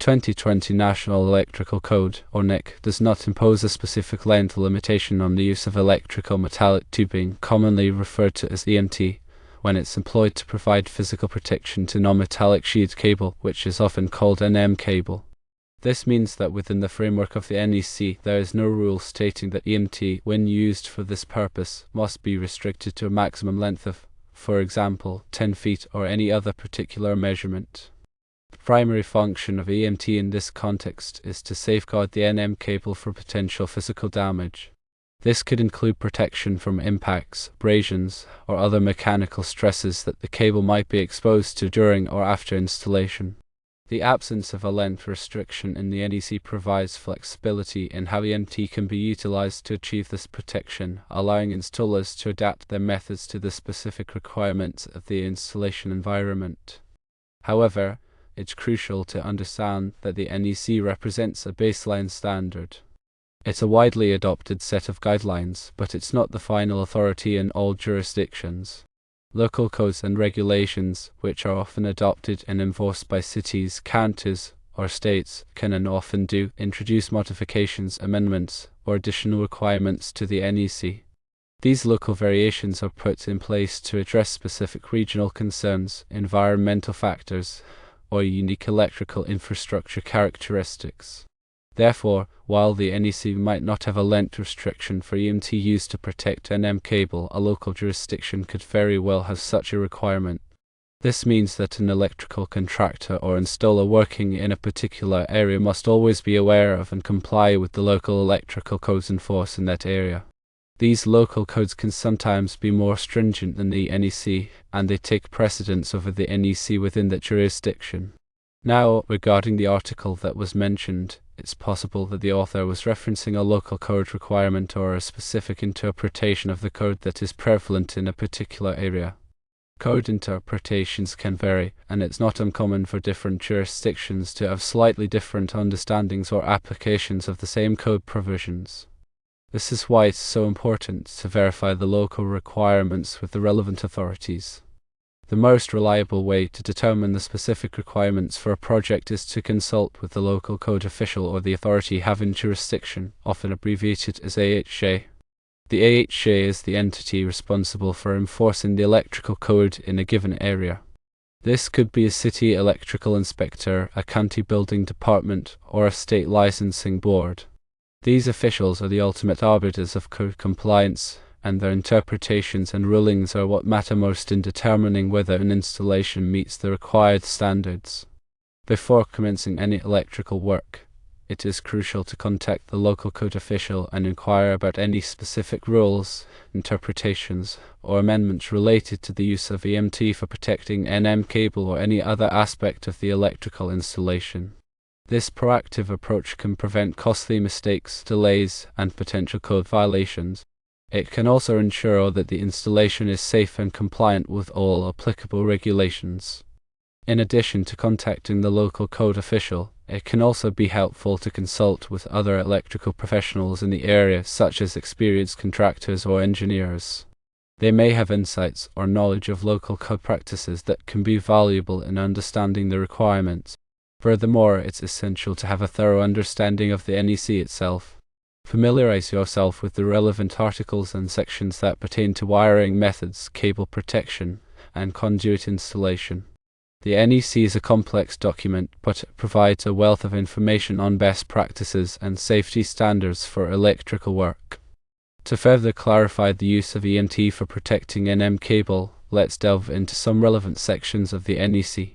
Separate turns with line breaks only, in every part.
2020 National Electrical Code, or NEC, does not impose a specific length limitation on the use of electrical metallic tubing, commonly referred to as EMT, when it's employed to provide physical protection to non-metallic sheathed cable, which is often called NM cable. This means that within the framework of the NEC, there is no rule stating that EMT, when used for this purpose, must be restricted to a maximum length of, for example, 10 feet or any other particular measurement. The primary function of EMT in this context is to safeguard the NM cable from potential physical damage. This could include protection from impacts, abrasions, or other mechanical stresses that the cable might be exposed to during or after installation. The absence of a length restriction in the NEC provides flexibility in how EMT can be utilized to achieve this protection, allowing installers to adapt their methods to the specific requirements of the installation environment. However, it's crucial to understand that the NEC represents a baseline standard. It's a widely adopted set of guidelines, but it's not the final authority in all jurisdictions. Local codes and regulations, which are often adopted and enforced by cities, counties, or states, can and often do introduce modifications, amendments, or additional requirements to the NEC. These local variations are put in place to address specific regional concerns, environmental factors, or unique electrical infrastructure characteristics. Therefore, while the NEC might not have a length restriction for EMT used to protect NM cable, a local jurisdiction could very well have such a requirement. This means that an electrical contractor or installer working in a particular area must always be aware of and comply with the local electrical codes in force in that area. These local codes can sometimes be more stringent than the NEC, and they take precedence over the NEC within that jurisdiction. Now, regarding the article that was mentioned, it's possible that the author was referencing a local code requirement or a specific interpretation of the code that is prevalent in a particular area. Code interpretations can vary, and it's not uncommon for different jurisdictions to have slightly different understandings or applications of the same code provisions. This is why it's so important to verify the local requirements with the relevant authorities. The most reliable way to determine the specific requirements for a project is to consult with the local code official or the authority having jurisdiction, often abbreviated as AHJ. The AHJ is the entity responsible for enforcing the electrical code in a given area. This could be a city electrical inspector, a county building department, or a state licensing board. These officials are the ultimate arbiters of code compliance, and their interpretations and rulings are what matter most in determining whether an installation meets the required standards. Before commencing any electrical work, it is crucial to contact the local code official and inquire about any specific rules, interpretations, or amendments related to the use of EMT for protecting NM cable or any other aspect of the electrical installation. This proactive approach can prevent costly mistakes, delays, and potential code violations. It can also ensure that the installation is safe and compliant with all applicable regulations. In addition to contacting the local code official, it can also be helpful to consult with other electrical professionals in the area, such as experienced contractors or engineers. They may have insights or knowledge of local code practices that can be valuable in understanding the requirements. Furthermore, it's essential to have a thorough understanding of the NEC itself. Familiarize yourself with the relevant articles and sections that pertain to wiring methods, cable protection, and conduit installation. The NEC is a complex document, but it provides a wealth of information on best practices and safety standards for electrical work. To further clarify the use of EMT for protecting NM cable, let's delve into some relevant sections of the NEC.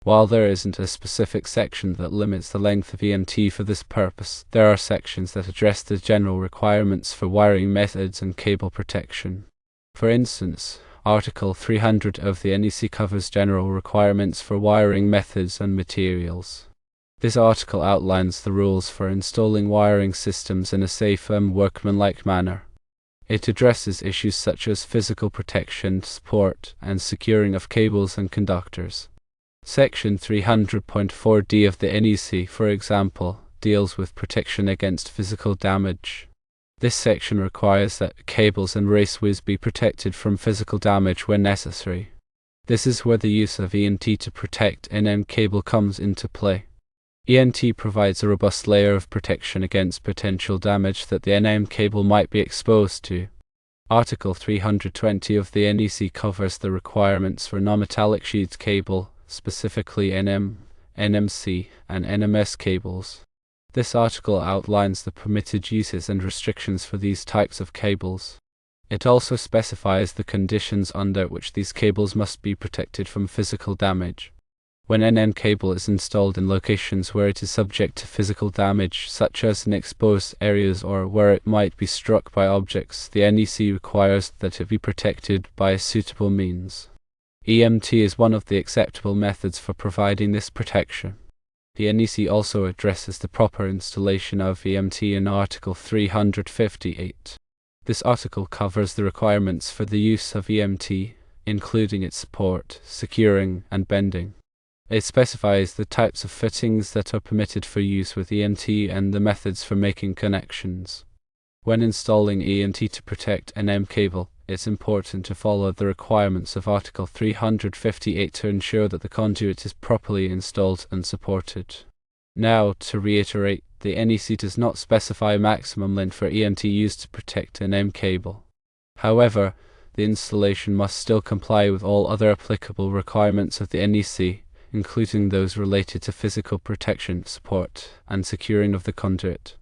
While there isn't a specific section that limits the length of EMT for this purpose, there are sections that address the general requirements for wiring methods and cable protection. For instance, Article 300 of the NEC covers general requirements for wiring methods and materials. This article outlines the rules for installing wiring systems in a safe and workmanlike manner. It addresses issues such as physical protection, support, and securing of cables and conductors. Section 300.4d of the NEC, for example, deals with protection against physical damage. This section requires that cables and raceways be protected from physical damage when necessary. This is where the use of EMT to protect NM cable comes into play. EMT provides a robust layer of protection against potential damage that the NM cable might be exposed to. Article 320 of the NEC covers the requirements for nonmetallic sheathed cable, specifically NM, NMC, and NMS cables. This article outlines the permitted uses and restrictions for these types of cables. It also specifies the conditions under which these cables must be protected from physical damage. When NM cable is installed in locations where it is subject to physical damage, such as in exposed areas or where it might be struck by objects, the NEC requires that it be protected by a suitable means. EMT is one of the acceptable methods for providing this protection. The NEC also addresses the proper installation of EMT in Article 358. This article covers the requirements for the use of EMT, including its support, securing, and bending. It specifies the types of fittings that are permitted for use with EMT and the methods for making connections. When installing EMT to protect NM cable, it's important to follow the requirements of Article 358 to ensure that the conduit is properly installed and supported. Now, to reiterate, the NEC does not specify a maximum length for EMT used to protect an NM cable. However, the installation must still comply with all other applicable requirements of the NEC, including those related to physical protection, support, and securing of the conduit.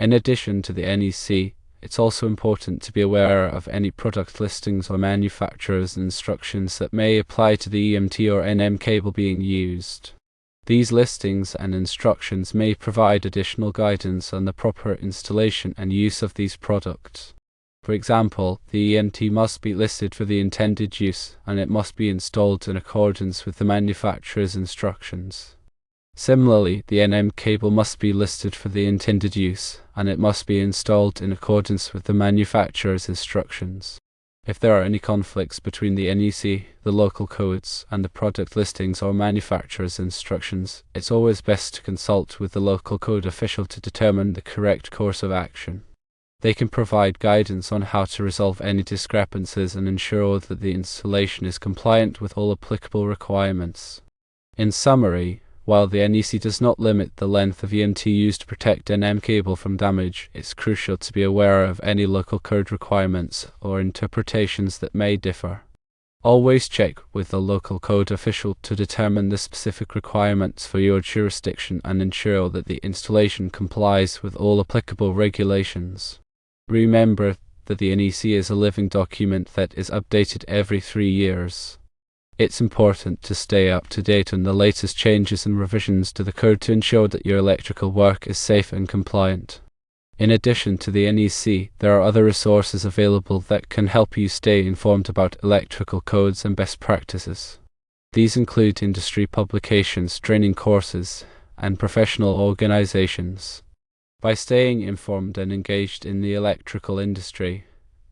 In addition to the NEC, it's also important to be aware of any product listings or manufacturer's instructions that may apply to the EMT or NM cable being used. These listings and instructions may provide additional guidance on the proper installation and use of these products. For example, the EMT must be listed for the intended use, and it must be installed in accordance with the manufacturer's instructions. Similarly, the NM cable must be listed for the intended use, and it must be installed in accordance with the manufacturer's instructions. If there are any conflicts between the NEC, the local codes, and the product listings or manufacturer's instructions, it's always best to consult with the local code official to determine the correct course of action. They can provide guidance on how to resolve any discrepancies and ensure that the installation is compliant with all applicable requirements. In summary, while the NEC does not limit the length of EMT used to protect an NM cable from damage, it's crucial to be aware of any local code requirements or interpretations that may differ. Always check with the local code official to determine the specific requirements for your jurisdiction and ensure that the installation complies with all applicable regulations. Remember that the NEC is a living document that is updated every 3 years. It's important to stay up to date on the latest changes and revisions to the code to ensure that your electrical work is safe and compliant. In addition to the NEC, there are other resources available that can help you stay informed about electrical codes and best practices. These include industry publications, training courses, and professional organizations. By staying informed and engaged in the electrical industry,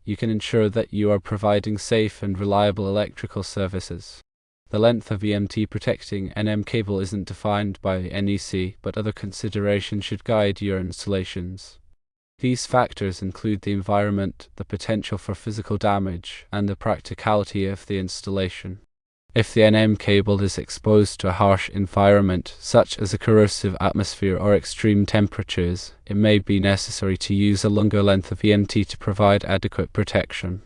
you can ensure that you are providing safe and reliable electrical services. The length of EMT protecting NM cable isn't defined by NEC, but other considerations should guide your installations. These factors include the environment, the potential for physical damage, and the practicality of the installation. If the NM cable is exposed to a harsh environment, such as a corrosive atmosphere or extreme temperatures, it may be necessary to use a longer length of EMT to provide adequate protection.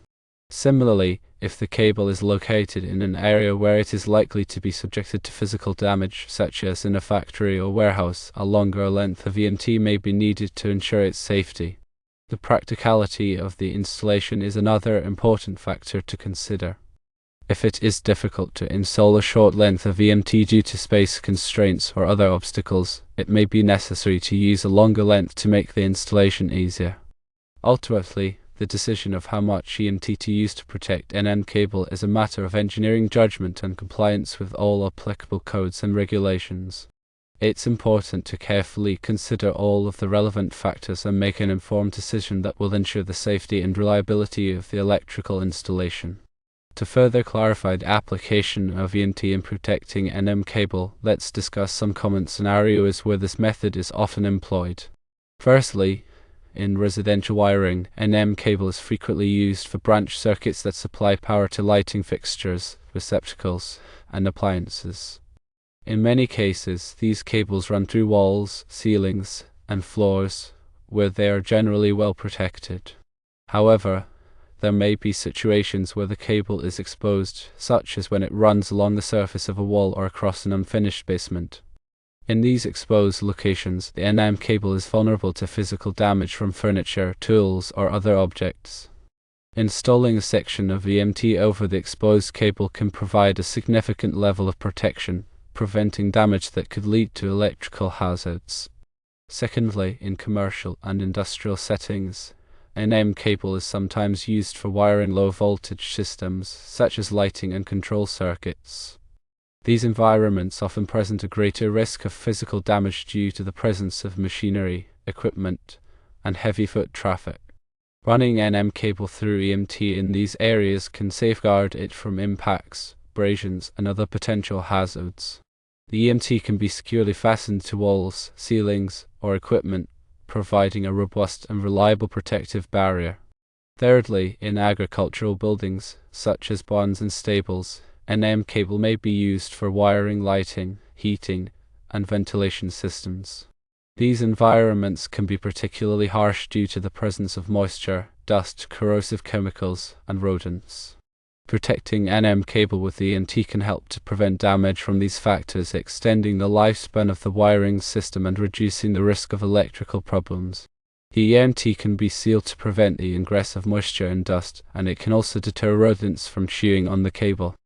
Similarly, if the cable is located in an area where it is likely to be subjected to physical damage, such as in a factory or warehouse, a longer length of EMT may be needed to ensure its safety. The practicality of the installation is another important factor to consider. If it is difficult to install a short length of EMT due to space constraints or other obstacles, it may be necessary to use a longer length to make the installation easier. Ultimately, the decision of how much EMT to use to protect NM cable is a matter of engineering judgment and compliance with all applicable codes and regulations. It's important to carefully consider all of the relevant factors and make an informed decision that will ensure the safety and reliability of the electrical installation. To further clarify the application of EMT in protecting NM cable, let's discuss some common scenarios where this method is often employed. Firstly, in residential wiring, NM cable is frequently used for branch circuits that supply power to lighting fixtures, receptacles, and appliances. In many cases, these cables run through walls, ceilings, and floors, where they are generally well protected. However, there may be situations where the cable is exposed, such as when it runs along the surface of a wall or across an unfinished basement. In these exposed locations, the NM cable is vulnerable to physical damage from furniture, tools, or other objects. Installing a section of EMT over the exposed cable can provide a significant level of protection, preventing damage that could lead to electrical hazards. Secondly, in commercial and industrial settings, NM cable is sometimes used for wiring low-voltage systems, such as lighting and control circuits. These environments often present a greater risk of physical damage due to the presence of machinery, equipment, and heavy foot traffic. Running NM cable through EMT in these areas can safeguard it from impacts, abrasions, and other potential hazards. The EMT can be securely fastened to walls, ceilings, or equipment, providing a robust and reliable protective barrier. Thirdly, in agricultural buildings, such as barns and stables, NM cable may be used for wiring lighting, heating, and ventilation systems. These environments can be particularly harsh due to the presence of moisture, dust, corrosive chemicals, and rodents. Protecting NM cable with the EMT can help to prevent damage from these factors, extending the lifespan of the wiring system and reducing the risk of electrical problems. The EMT can be sealed to prevent the ingress of moisture and dust, and it can also deter rodents from chewing on the cable.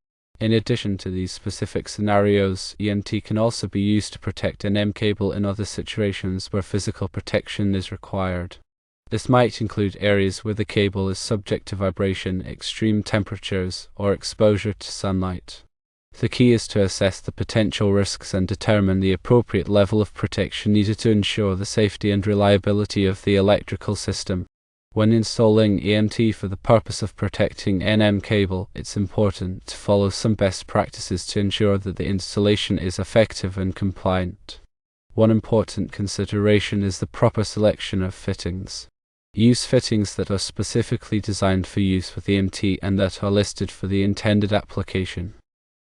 In addition to these specific scenarios, EMT can also be used to protect NM cable in other situations where physical protection is required. This might include areas where the cable is subject to vibration, extreme temperatures, or exposure to sunlight. The key is to assess the potential risks and determine the appropriate level of protection needed to ensure the safety and reliability of the electrical system. When installing EMT for the purpose of protecting NM cable, it's important to follow some best practices to ensure that the installation is effective and compliant. One important consideration is the proper selection of fittings. Use fittings that are specifically designed for use with EMT and that are listed for the intended application.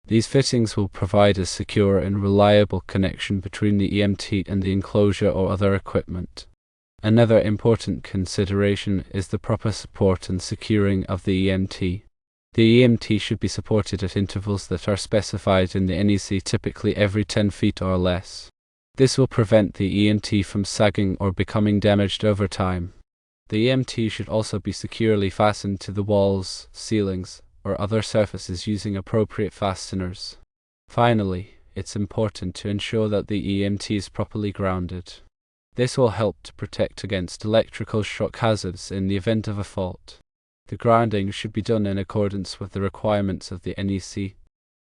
These fittings will provide a secure and reliable connection between the EMT and the enclosure or other equipment. Another important consideration is the proper support and securing of the EMT. The EMT should be supported at intervals that are specified in the NEC, typically every 10 feet or less. This will prevent the EMT from sagging or becoming damaged over time. The EMT should also be securely fastened to the walls, ceilings, or other surfaces using appropriate fasteners. Finally, it's important to ensure that the EMT is properly grounded. This will help to protect against electrical shock hazards in the event of a fault. The grounding should be done in accordance with the requirements of the NEC,